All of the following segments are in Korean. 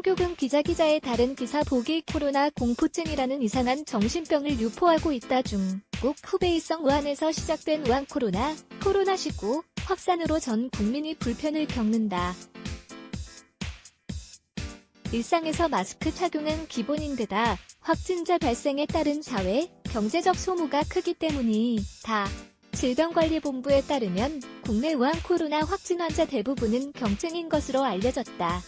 홍교근 기자의 다른 기사 보기 코로나 공포증이라는 이상한 정신병을 유포하고 있다. 중국 후베이성 우한에서 시작된 우한 코로나19 확산으로 전 국민이 불편을 겪는다. 일상에서 마스크 착용은 기본인데다 확진자 발생에 따른 사회, 경제적 소모가 크기 때문이다. 질병관리본부에 따르면 국내 우한 코로나 확진 환자 대부분은 경증인 것으로 알려졌다.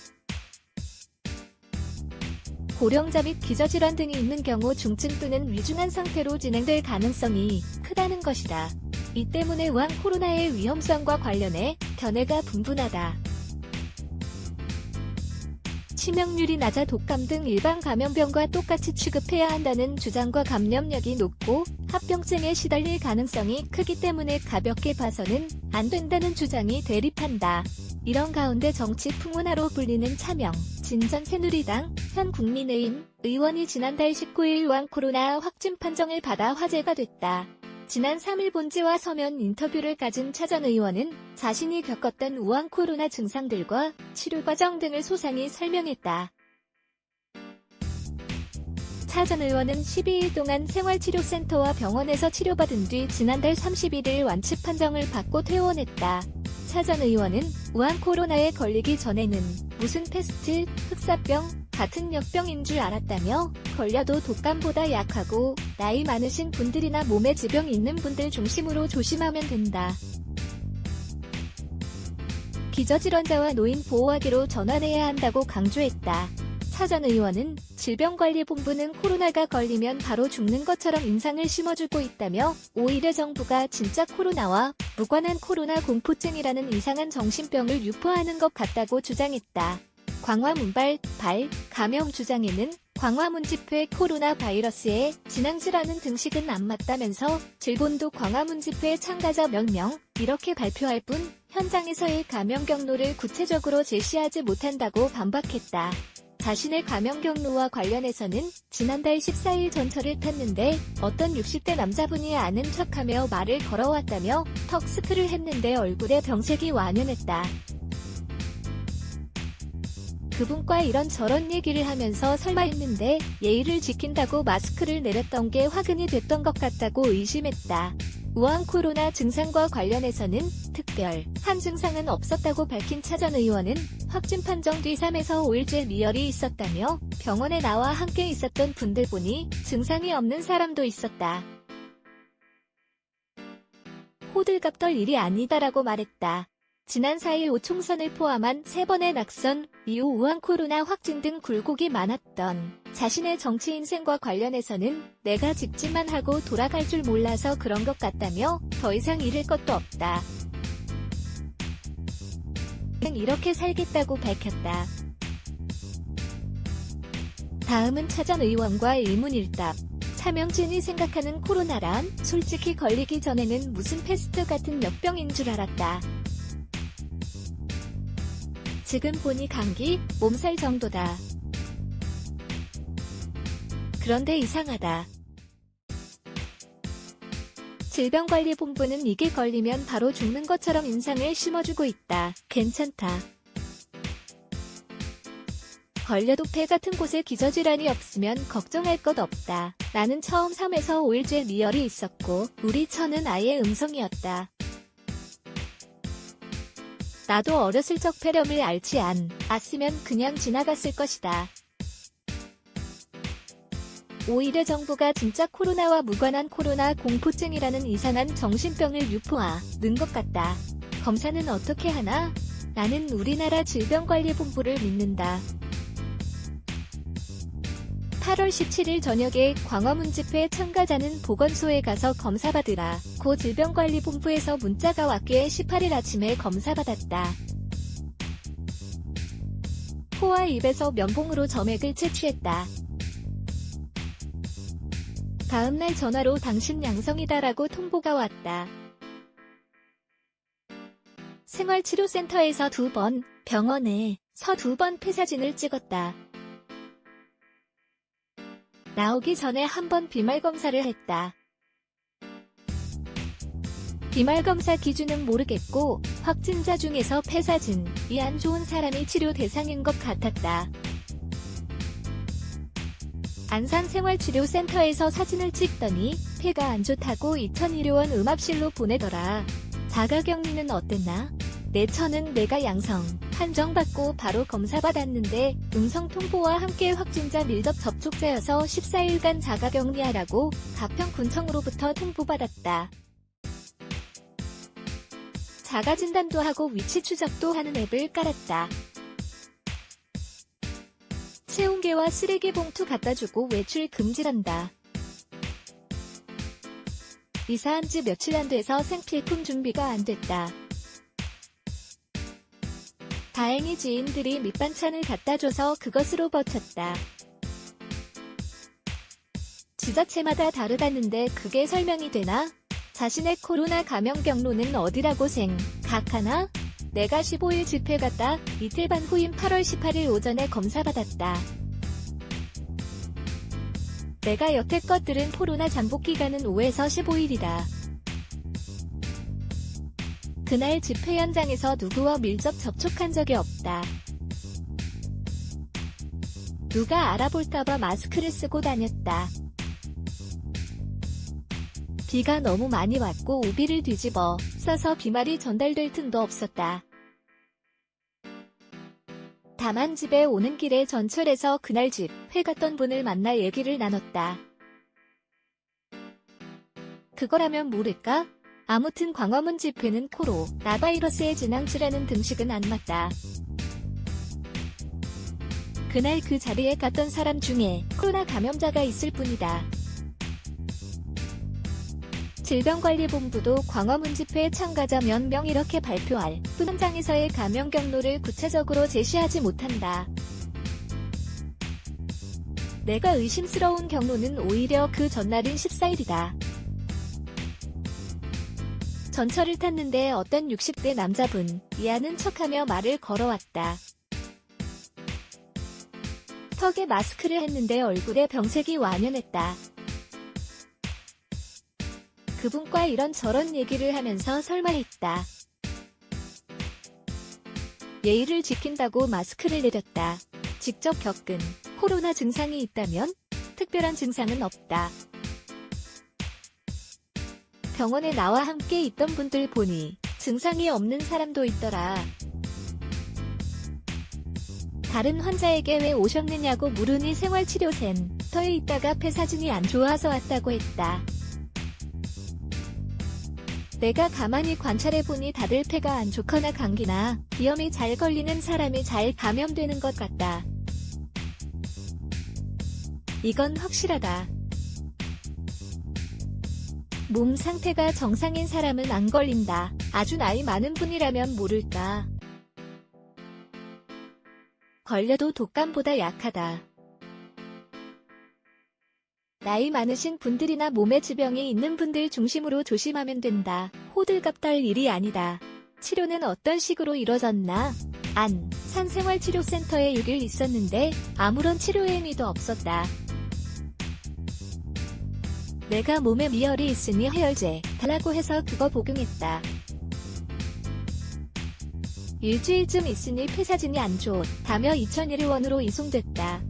고령자 및 기저질환 등이 있는 경우 중증 또는 위중한 상태로 진행될 가능성이 크다는 것이다. 이 때문에 우한 코로나의 위험성과 관련해 견해가 분분하다. 치명률이 낮아 독감 등 일반 감염병과 똑같이 취급해야 한다는 주장과 감염력이 높고 합병증에 시달릴 가능성이 크기 때문에 가볍게 봐서는 안 된다는 주장이 대립한다. 이런 가운데 정치 풍문화로 불리는 차명, 진전 새누리당, 현 국민의힘 의원이 지난달 19일 우한 코로나 확진 판정을 받아 화제가 됐다. 지난 3일 본지와 서면 인터뷰를 가진 차 전 의원은 자신이 겪었던 우한 코로나 증상들과 치료 과정 등을 소상히 설명했다. 차 전 의원은 12일 동안 생활치료센터와 병원에서 치료받은 뒤 지난달 31일 완치 판정을 받고 퇴원했다. 차 전 의원은 우한 코로나에 걸리기 전에는 무슨 패스트, 흑사병 같은 역병인 줄 알았다며 걸려도 독감보다 약하고 나이 많으신 분들이나 몸에 지병 있는 분들 중심으로 조심하면 된다. 기저질환자와 노인 보호하기로 전환해야 한다고 강조했다. 차 전 의원은 질병관리본부는 코로나가 걸리면 바로 죽는 것처럼 인상을 심어주고 있다며 오히려 정부가 진짜 코로나와 무관한 코로나 공포증이라는 이상한 정신병을 유포하는 것 같다고 주장했다. 광화문발 감염 주장에는 광화문집회 코로나 바이러스에 진앙지라는 등식은 안 맞다면서 질본도 광화문집회 참가자 몇 명 이렇게 발표할 뿐 현장에서의 감염 경로를 구체적으로 제시하지 못한다고 반박했다. 자신의 감염 경로와 관련해서는 지난달 14일 전철을 탔는데 어떤 60대 남자분이 아는 척하며 말을 걸어왔다며 턱스크를 했는데 얼굴에 병색이 완연했다. 그분과 이런저런 얘기를 하면서 설마 했는데 예의를 지킨다고 마스크를 내렸던 게 화근이 됐던 것 같다고 의심했다. 우한 코로나 증상과 관련해서는 특별한 증상은 없었다고 밝힌 차 전 의원은 확진 판정 뒤 3에서 5일째 미열이 있었다며 병원에 나와 함께 있었던 분들 보니 증상이 없는 사람도 있었다. 호들갑 떨 일이 아니다라고 말했다. 지난 4.15 총선을 포함한 3번의 낙선 이후 우한 코로나 확진 등 굴곡이 많았던 자신의 정치 인생과 관련해서는 내가 직진만 하고 돌아갈 줄 몰라서 그런 것 같다며 더 이상 잃을 것도 없다. 이렇게 살겠다고 밝혔다. 다음은 차 전 의원과 일문일답. 차명진이 생각하는 코로나란 솔직히 걸리기 전에는 무슨 패스트 같은 역병인 줄 알았다. 지금 보니 감기, 몸살 정도다. 그런데 이상하다. 질병관리본부는 이게 걸리면 바로 죽는 것처럼 인상을 심어주고 있다. 괜찮다. 걸려도 폐 같은 곳에 기저질환이 없으면 걱정할 것 없다. 나는 처음 3에서 5일째 미열이 있었고 우리 처는 아예 음성이었다. 나도 어렸을 적 폐렴을 앓지 않았으면 그냥 지나갔을 것이다. 오히려 정부가 진짜 코로나와 무관한 코로나 공포증이라는 이상한 정신병을 유포하는 것 같다. 검사는 어떻게 하나? 나는 우리나라 질병관리본부를 믿는다. 8월 17일 저녁에 광화문 집회 참가자는 보건소에 가서 검사받으라 고 질병관리본부에서 문자가 왔기에 18일 아침에 검사받았다. 코와 입에서 면봉으로 점액을 채취했다. 다음날 전화로 당신 양성이다라고 통보가 왔다. 생활치료센터에서 2번, 병원에서 2번 폐사진을 찍었다. 나오기 전에 한 번 비말검사를 했다. 비말검사 기준은 모르겠고 확진자 중에서 폐사진이 안 좋은 사람이 치료 대상인 것 같았다. 안산생활치료센터에서 사진을 찍더니 폐가 안 좋다고 이천의료원 음압실로 보내더라. 자가격리는 어땠나? 내 처는 내가 양성 판정받고 바로 검사받았는데 음성 통보와 함께 확진자 밀접 접촉자여서 14일간 자가격리하라고 가평군청으로부터 통보받았다. 자가진단도 하고 위치 추적도 하는 앱을 깔았다. 체온계와 쓰레기 봉투 갖다주고 외출 금지란다. 이사한 지 며칠 안 돼서 생필품 준비가 안 됐다. 다행히 지인들이 밑반찬을 갖다줘서 그것으로 버텼다. 지자체마다 다르다는데 그게 설명이 되나? 자신의 코로나 감염 경로는 어디라고 생각하나? 내가 15일 집회 갔다 이틀 반 후인 8월 18일 오전에 검사받았다. 내가 여태껏 들은 코로나 잠복 기간은 5에서 15일이다. 그날 집회 현장에서 누구와 밀접 접촉한 적이 없다. 누가 알아볼까봐 마스크를 쓰고 다녔다. 비가 너무 많이 왔고 우비를 뒤집어 써서 비말이 전달될 틈도 없었다. 다만 집에 오는 길에 전철에서 그날 집회 갔던 분을 만나 얘기를 나눴다. 그거라면 모를까? 아무튼 광화문 집회는 코로나 바이러스의 진앙지라는 등식은 안 맞다. 그날 그 자리에 갔던 사람 중에 코로나 감염자가 있을 뿐이다. 질병관리본부도 광화문 집회에 참가자 몇 명 이렇게 발표할 뿐 현장에서의 감염 경로를 구체적으로 제시하지 못한다. 내가 의심스러운 경로는 오히려 그 전날인 14일이다. 전철을 탔는데 어떤 60대 남자분 이하는 척하며 말을 걸어왔다. 턱에 마스크를 했는데 얼굴에 병색이 완연했다. 그분과 이런저런 얘기를 하면서 설마 했다. 예의를 지킨다고 마스크를 내렸다. 직접 겪은 코로나 증상이 있다면? 특별한 증상은 없다. 병원에 나와 함께 있던 분들 보니 증상이 없는 사람도 있더라. 다른 환자에게 왜 오셨느냐고 물으니 생활치료센터에 있다가 폐 사진이 안 좋아서 왔다고 했다. 내가 가만히 관찰해보니 다들 폐가 안 좋거나 감기나 비염이 잘 걸리는 사람이 잘 감염되는 것 같다. 이건 확실하다. 몸 상태가 정상인 사람은 안 걸린다. 아주 나이 많은 분이라면 모를까. 걸려도 독감보다 약하다. 나이 많으신 분들이나 몸에 지병이 있는 분들 중심으로 조심하면 된다. 호들갑 떨 일이 아니다. 치료는 어떤 식으로 이뤄졌나? 안산생활치료센터에 6일 있었는데 아무런 치료 행위도 없었다. 내가 몸에 미열이 있으니 해열제 달라고 해서 그거 복용했다. 일주일쯤 있으니 폐 사진이 안 좋다며 이천의료원으로 이송됐다.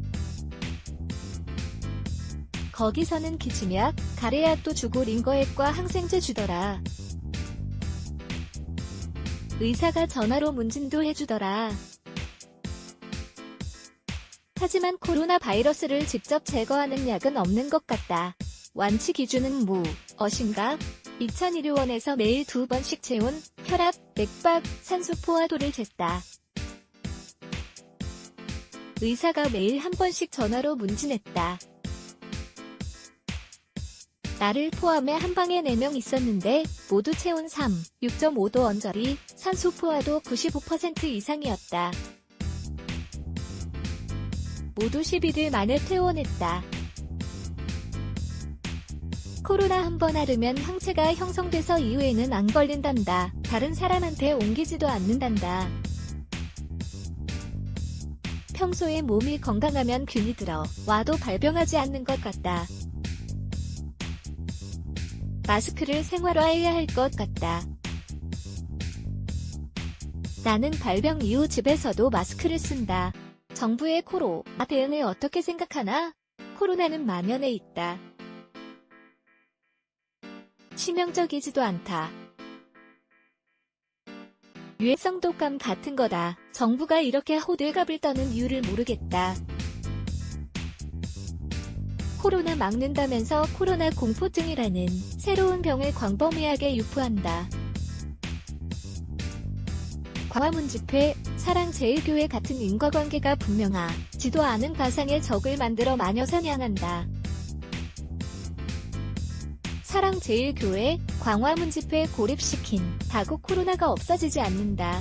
거기서는 기침약, 가래약도 주고 링거액과 항생제 주더라. 의사가 전화로 문진도 해주더라. 하지만 코로나 바이러스를 직접 제거하는 약은 없는 것 같다. 완치 기준은 무엇인가? 이천의료원에서 매일 2번씩 체온, 혈압, 맥박, 산소 포화도를 쟀다. 의사가 매일 한 번씩 전화로 문진했다. 나를 포함해 한 방에 4명 있었는데 모두 체온 6.5도 언저리, 산소 포화도 95% 이상이었다. 모두 11일 만에 퇴원했다. 코로나 한 번 앓으면 항체가 형성돼서 이후에는 안 걸린단다. 다른 사람한테 옮기지도 않는단다. 평소에 몸이 건강하면 균이 들어 와도 발병하지 않는 것 같다. 마스크를 생활화해야 할 것 같다. 나는 발병 이후 집에서도 마스크를 쓴다. 정부의 코로나 대응을 어떻게 생각하나? 코로나는 만연해 있다. 치명적이지도 않다. 유해성 독감 같은 거다. 정부가 이렇게 호들갑을 떠는 이유를 모르겠다. 코로나 막는다면서 코로나 공포증이라는 새로운 병을 광범위하게 유포한다. 광화문 집회, 사랑제일교회 같은 인과관계가 분명하지도 않은 가상의 적을 만들어 마녀 사냥한다. 사랑제일교회, 광화문 집회 고립시킨 다고 코로나가 없어지지 않는다.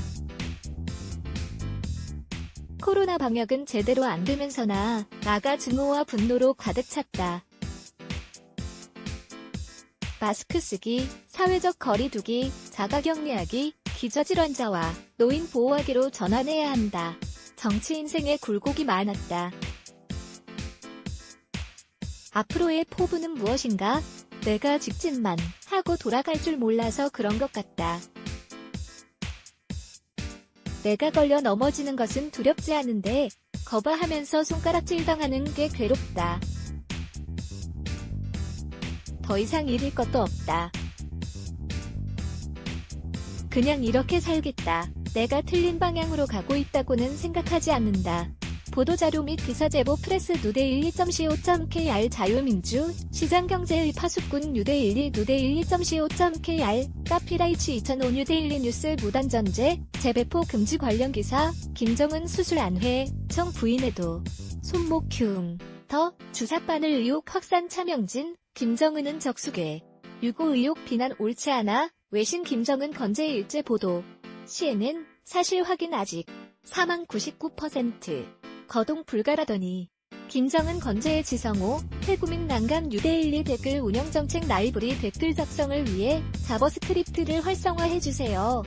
코로나 방역은 제대로 안 되면서나 나가 증오와 분노로 가득 찼다. 마스크 쓰기, 사회적 거리 두기, 자가격리하기, 기저질환자와 노인 보호하기로 전환해야 한다. 정치 인생에 굴곡이 많았다. 앞으로의 포부는 무엇인가? 내가 직진만 하고 돌아갈 줄 몰라서 그런 것 같다. 내가 걸려 넘어지는 것은 두렵지 않은데 거부하면서 손가락질 당하는 게 괴롭다. 더 이상 잃을 것도 없다. 그냥 이렇게 살겠다. 내가 틀린 방향으로 가고 있다고는 생각하지 않는다. 보도자료 및 기사제보 프레스 누대12.co.kr 자유민주, 시장경제의 파수꾼 누대12 누대12.co.kr, 카피라이치 2005 누대12 뉴스 무단전제, 재배포 금지 관련 기사, 김정은 수술 안회, 정 부인에도 손목 흉, 더, 주사바늘 의혹 확산 차명진, 김정은은 적수괴, 유고 의혹 비난 옳지 않아, 외신 김정은 건재 일제 보도, CNN, 사실 확인 아직, 사망 99%. 거동 불가라더니 김정은 건재의 지성호, 태구민 난감 뉴데일리 댓글 운영정책 라이브리 댓글 작성을 위해 자버스크립트를 활성화해주세요.